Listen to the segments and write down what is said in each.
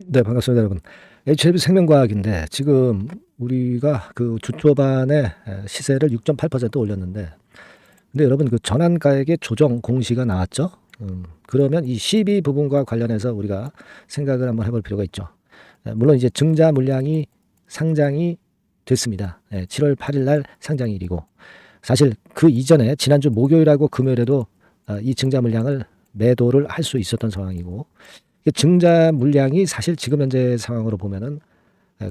네, 반갑습니다, 여러분. HLB 생명과학인데 지금 우리가 그 주 초반에 시세를 6.8% 올렸는데, 근데 여러분 그 전환가액의 조정 공시가 나왔죠? 그러면 이 CB 부분과 관련해서 우리가 생각을 한번 해볼 필요가 있죠. 물론 이제 증자 물량이 상장이 됐습니다. 7월 8일 날 상장일이고, 사실 그 이전에 지난주 목요일하고 금요일에도 이 증자 물량을 매도를 할 수 있었던 상황이고, 증자 물량이 사실 지금 현재 상황으로 보면은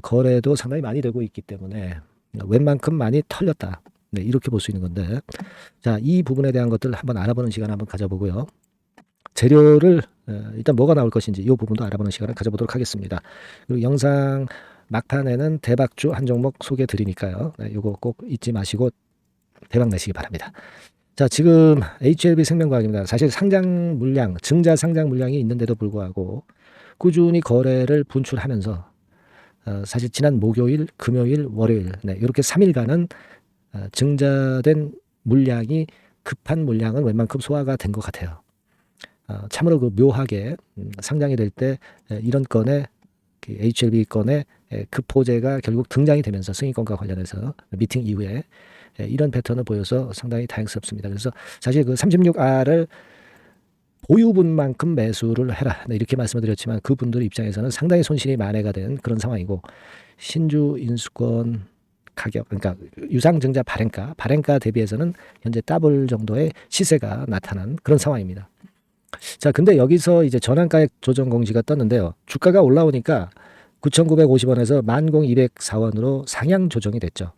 거래도 상당히 많이 되고 있기 때문에 웬만큼 많이 털렸다. 네, 이렇게 볼 수 있는 건데, 자, 이 부분에 대한 것들 한번 알아보는 시간 한번 가져보고요. 재료를 일단 뭐가 나올 것인지 이 부분도 알아보는 시간을 가져보도록 하겠습니다. 그리고 영상 막판에는 대박주 한 종목 소개해 드리니까요. 네, 이거 꼭 잊지 마시고 대박 내시기 바랍니다. 자, 지금 HLB 생명과학입니다. 사실 상장 물량, 증자 상장 물량이 있는데도 불구하고 꾸준히 거래를 분출하면서 사실 지난 목요일, 금요일, 월요일 이렇게 3일간은 증자된 물량이 급한 물량은 웬만큼 소화가 된 것 같아요. 참으로 그 묘하게 상장이 될 때 이런 건에 HLB 건에 급호재가 결국 등장이 되면서 승인권과 관련해서 미팅 이후에 이런 패턴을 보여서 상당히 다행스럽습니다. 그래서 사실 그 36R을 보유분만큼 매수를 해라 이렇게 말씀을 드렸지만 그분들 입장에서는 상당히 손실이 만회가 된 그런 상황이고, 신주 인수권 가격, 그러니까 유상증자 발행가 대비해서는 현재 더블 정도의 시세가 나타난 그런 상황입니다. 자, 근데 여기서 이제 전환가액 조정 공시가 떴는데요. 주가가 올라오니까 9,950원에서 10,204원으로 상향 조정이 됐죠.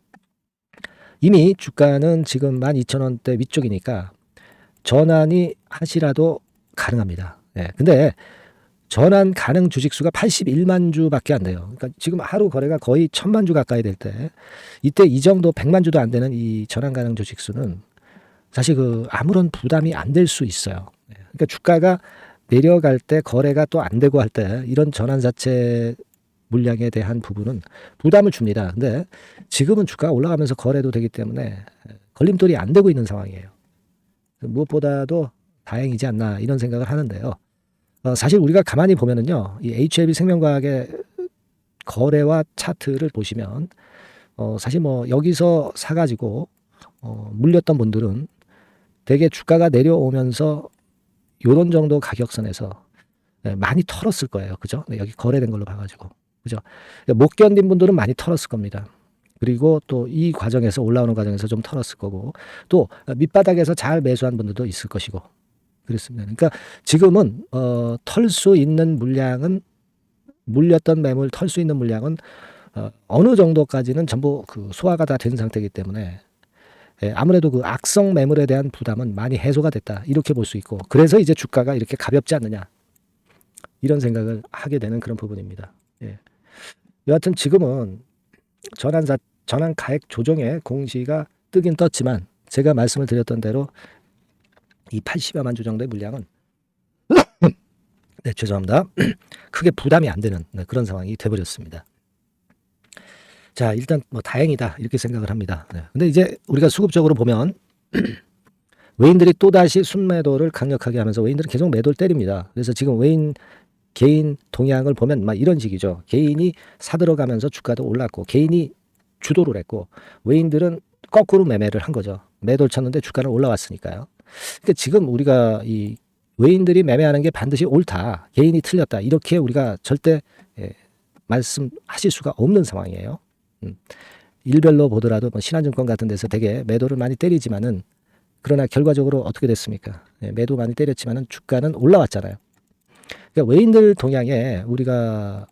이미 주가는 지금 12,000원대 위쪽이니까 전환이 하시라도 가능합니다. 근데 전환 가능 주식수가 81만 주밖에 안 돼요. 그러니까 지금 하루 거래가 거의 1,000만 주 가까이 될 때, 이때 이 정도 100만 주도 안 되는 이 전환 가능 주식수는 사실 그 아무런 부담이 안 될 수 있어요. 그러니까 주가가 내려갈 때 거래가 또 안 되고 할 때 이런 전환 자체 물량에 대한 부분은 부담을 줍니다. 근데 지금은 주가가 올라가면서 거래도 되기 때문에 걸림돌이 안 되고 있는 상황이에요. 무엇보다도 다행이지 않나 이런 생각을 하는데요. 사실 우리가 가만히 보면은요, 이 HLB 생명과학의 거래와 차트를 보시면 사실 뭐 여기서 사가지고 물렸던 분들은 대개 주가가 내려오면서 요런 정도 가격선에서 많이 털었을 거예요. 그죠? 여기 거래된 걸로 봐가지고. 그죠? 못 견딘 분들은 많이 털었을 겁니다. 그리고 또 이 과정에서 올라오는 과정에서 좀 털었을 거고, 또 밑바닥에서 잘 매수한 분들도 있을 것이고 그렇습니다. 그러니까 지금은 털 수 있는 물량은, 물렸던 매물 털 수 있는 물량은 어느 정도까지는 전부 그 소화가 다 된 상태이기 때문에 아무래도 그 악성 매물에 대한 부담은 많이 해소가 됐다 이렇게 볼 수 있고, 그래서 이제 주가가 이렇게 가볍지 않느냐 이런 생각을 하게 되는 그런 부분입니다. 여하튼 지금은 전환 가액 조정의 공시가 뜨긴 떴지만 제가 말씀을 드렸던 대로 이 80여만 주 정도의 물량은 네, 죄송합니다. 크게 부담이 안 되는 그런 상황이 돼버렸습니다. 자, 일단 뭐 다행이다 이렇게 생각을 합니다. 근데 이제 우리가 수급적으로 보면 외인들이 또다시 순매도를 강력하게 하면서 외인들은 계속 매도를 때립니다. 그래서 지금 외인 개인 동향을 보면 막 이런 식이죠. 개인이 사들어가면서 주가도 올랐고 개인이 주도를 했고 외인들은 거꾸로 매매를 한 거죠. 매도를 쳤는데 주가는 올라왔으니까요. 그러니까 지금 우리가 이 외인들이 매매하는 게 반드시 옳다, 개인이 틀렸다 이렇게 우리가 절대 말씀하실 수가 없는 상황이에요. 일별로 보더라도 뭐 신한증권 같은 데서 되게 매도를 많이 때리지만은, 그러나 결과적으로 어떻게 됐습니까? 매도 많이 때렸지만은 주가는 올라왔잖아요. 그러니까 외인들 동향에 우리가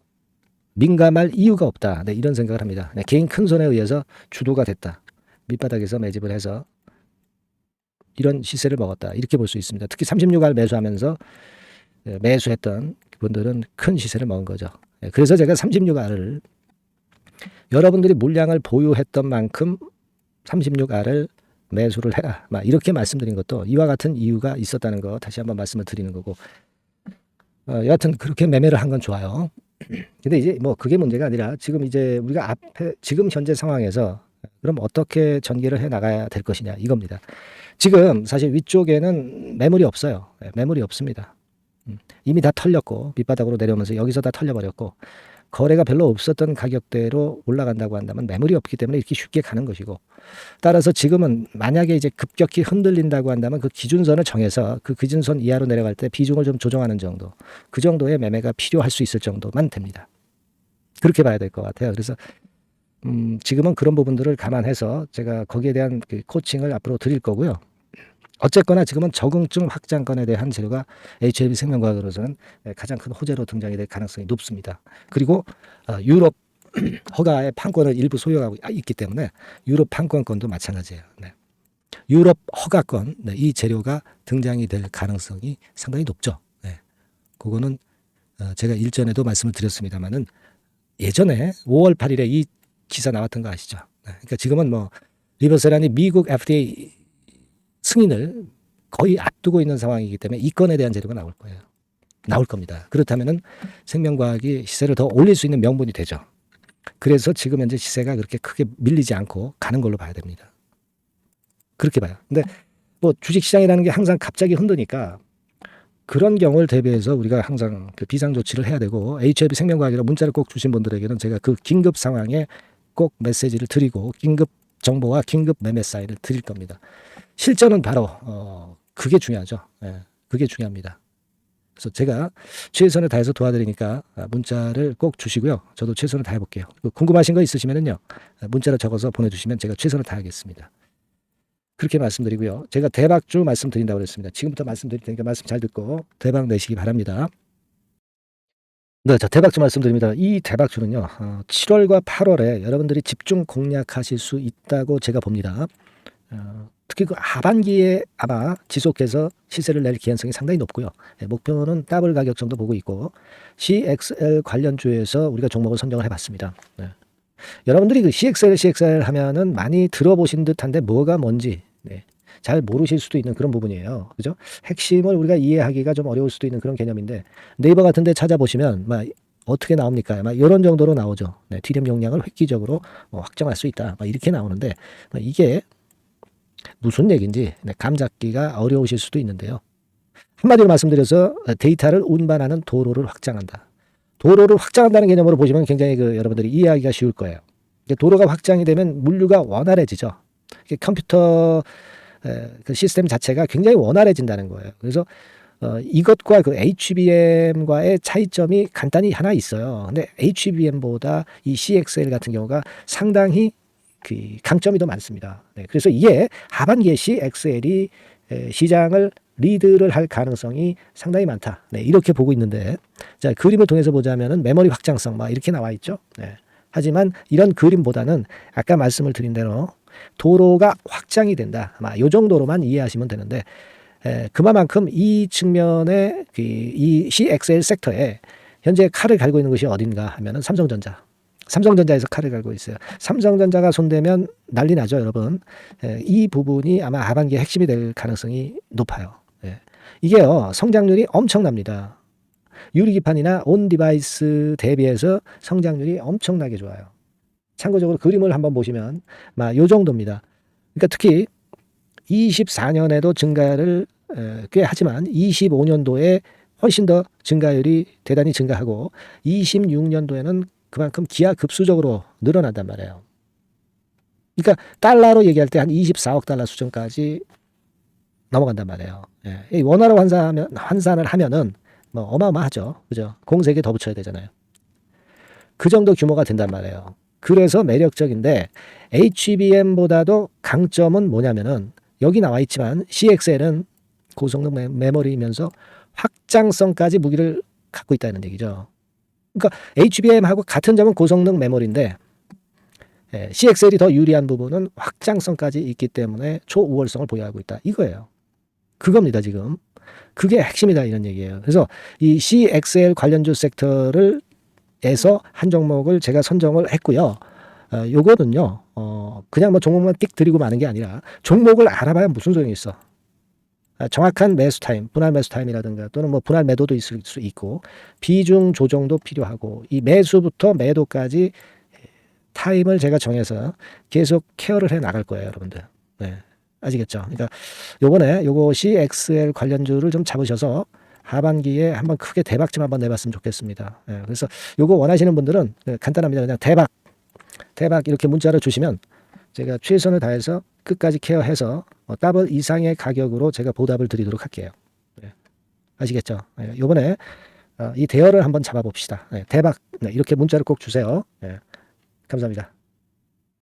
민감할 이유가 없다. 이런 생각을 합니다. 개인 큰 손에 의해서 주도가 됐다. 밑바닥에서 매집을 해서 이런 시세를 먹었다. 이렇게 볼 수 있습니다. 특히 36알 매수하면서 매수했던 분들은 큰 시세를 먹은 거죠. 그래서 제가 36알을 여러분들이 물량을 보유했던 만큼 36알을 매수를 해라, 막 이렇게 말씀드린 것도 이와 같은 이유가 있었다는 거 다시 한번 말씀을 드리는 거고, 여하튼 그렇게 매매를 한 건 좋아요. 근데 이제 뭐 그게 문제가 아니라 지금 이제 우리가 앞에 지금 현재 상황에서 그럼 어떻게 전개를 해 나가야 될 것이냐 이겁니다. 지금 사실 위쪽에는 매물이 없어요. 매물이 없습니다. 이미 다 털렸고 밑바닥으로 내려오면서 여기서 다 털려버렸고 거래가 별로 없었던 가격대로 올라간다고 한다면 매물이 없기 때문에 이렇게 쉽게 가는 것이고, 따라서 지금은 만약에 이제 급격히 흔들린다고 한다면 그 기준선을 정해서 그 기준선 이하로 내려갈 때 비중을 좀 조정하는 정도, 그 정도의 매매가 필요할 수 있을 정도만 됩니다. 그렇게 봐야 될 것 같아요. 그래서 지금은 그런 부분들을 감안해서 제가 거기에 대한 그 코칭을 앞으로 드릴 거고요. 어쨌거나 지금은 적응증 확장건에 대한 재료가 HLB 생명과학으로서는 가장 큰 호재로 등장이 될 가능성이 높습니다. 그리고 유럽 허가의 판권을 일부 소유하고 있기 때문에 유럽 판권권도 마찬가지예요. 네. 유럽 허가권, 네, 이 재료가 등장이 될 가능성이 상당히 높죠. 네. 그거는 제가 일전에도 말씀을 드렸습니다만은 예전에 5월 8일에 이 기사 나왔던 거 아시죠? 네. 그러니까 지금은 뭐 리버세란이 미국 FDA 승인을 거의 앞두고 있는 상황이기 때문에 이 건에 대한 재료가 나올 거예요. 나올 겁니다. 그렇다면은 생명과학이 시세를 더 올릴 수 있는 명분이 되죠. 그래서 지금 현재 시세가 그렇게 크게 밀리지 않고 가는 걸로 봐야 됩니다. 그렇게 봐요. 근데 뭐 주식시장이라는 게 항상 갑자기 흔드니까 그런 경우를 대비해서 우리가 항상 그 비상 조치를 해야 되고, HLB 생명과학이라 문자를 꼭 주신 분들에게는 제가 그 긴급 상황에 꼭 메시지를 드리고 긴급 정보와 긴급 매매 사인을 드릴 겁니다. 실전은 바로 그게 중요하죠. 예, 그게 중요합니다. 그래서 제가 최선을 다해서 도와드리니까 문자를 꼭 주시고요. 저도 최선을 다해볼게요. 궁금하신 거 있으시면은요, 문자로 적어서 보내주시면 제가 최선을 다하겠습니다. 그렇게 말씀드리고요. 제가 대박주 말씀드린다고 그랬습니다. 지금부터 말씀드릴 테니까 말씀 잘 듣고 대박 내시기 바랍니다. 네, 자, 대박주 말씀드립니다. 이 대박주는요, 7월과 8월에 여러분들이 집중 공략하실 수 있다고 제가 봅니다. 특히 그 하반기에 아마 지속해서 시세를 낼 기한성이 상당히 높고요. 목표는 더블 가격 정도 보고 있고, CXL 관련주에서 우리가 종목을 선정을 해봤습니다. 네. 여러분들이 그 CXL 하면은 많이 들어보신 듯한데 뭐가 뭔지 잘 모르실 수도 있는 그런 부분이에요. 그죠? 핵심을 우리가 이해하기가 좀 어려울 수도 있는 그런 개념인데, 네이버 같은 데 찾아보시면 막 어떻게 나옵니까? 막 이런 정도로 나오죠. T램 용량을 획기적으로 확정할 수 있다. 막 이렇게 나오는데, 이게 무슨 얘기인지 감 잡기가 어려우실 수도 있는데요. 한마디로 말씀드려서 데이터를 운반하는 도로를 확장한다. 도로를 확장한다는 개념으로 보시면 굉장히 여러분들이 이해하기가 쉬울 거예요. 도로가 확장이 되면 물류가 원활해지죠. 컴퓨터 그 시스템 자체가 굉장히 원활해진다는 거예요. 그래서 이것과 그 HBM과의 차이점이 간단히 하나 있어요. 근데 HBM보다 이 CXL 같은 경우가 상당히 그 강점이 더 많습니다. 네, 그래서 이게 하반기에 CXL이 시장을 리드를 할 가능성이 상당히 많다. 네, 이렇게 보고 있는데, 자, 그림을 통해서 보자면은 메모리 확장성 막 이렇게 나와 있죠. 네. 하지만 이런 그림보다는 아까 말씀을 드린 대로 도로가 확장이 된다. 아마 이 정도로만 이해하시면 되는데, 그만큼 이 측면에 이 CXL 섹터에 현재 칼을 갈고 있는 것이 어딘가 하면은 삼성전자에서 칼을 갈고 있어요. 삼성전자가 손대면 난리 나죠, 여러분. 이 부분이 아마 하반기에 핵심이 될 가능성이 높아요. 이게요, 성장률이 엄청납니다. 유리기판이나 온 디바이스 대비해서 성장률이 엄청나게 좋아요. 참고적으로 그림을 한번 보시면 이 정도입니다. 그러니까 특히 24년에도 증가를 꽤 하지만 25년도에 훨씬 더 증가율이 대단히 증가하고 26년도에는 그만큼 기하급수적으로 늘어난단 말이에요. 그러니까 달러로 얘기할 때 한 24억 달러 수준까지 넘어간단 말이에요. 예. 원화로 환산을 하면은 어마어마하죠. 그죠? 공세에 더 붙여야 되잖아요. 그 정도 규모가 된단 말이에요. 그래서 매력적인데, HBM보다도 강점은 뭐냐면은 여기 나와 있지만 CXL은 고성능 메모리이면서 확장성까지 무기를 갖고 있다는 얘기죠. 그러니까 HBM하고 같은 점은 고성능 메모리인데, CXL이 더 유리한 부분은 확장성까지 있기 때문에 초우월성을 보유하고 있다. 이거예요. 그겁니다, 지금. 그게 핵심이다, 이런 얘기예요. 그래서 이 CXL 관련주 섹터를 에서 한 종목을 제가 선정을 했고요. 요거는요, 그냥 종목만 띡 드리고 마는 게 아니라 종목을 알아봐야 무슨 소용이 있어. 정확한 매수 타임, 분할 매수 타임이라든가 또는 분할 매도도 있을 수 있고 비중 조정도 필요하고, 이 매수부터 매도까지 타임을 제가 정해서 계속 케어를 해 나갈 거예요, 여러분들. 네. 아시겠죠? 그러니까 요거 CXL 관련주를 좀 잡으셔서 하반기에 한번 크게 대박 좀 한번 내봤으면 좋겠습니다. 예, 그래서 요거 원하시는 분들은 간단합니다. 그냥 대박 이렇게 문자를 주시면 제가 최선을 다해서 끝까지 케어해서 더블 이상의 가격으로 제가 보답을 드리도록 할게요. 예, 아시겠죠? 예, 요번에 이 대여를 한번 잡아봅시다. 예, 대박 이렇게 문자를 꼭 주세요. 예, 감사합니다.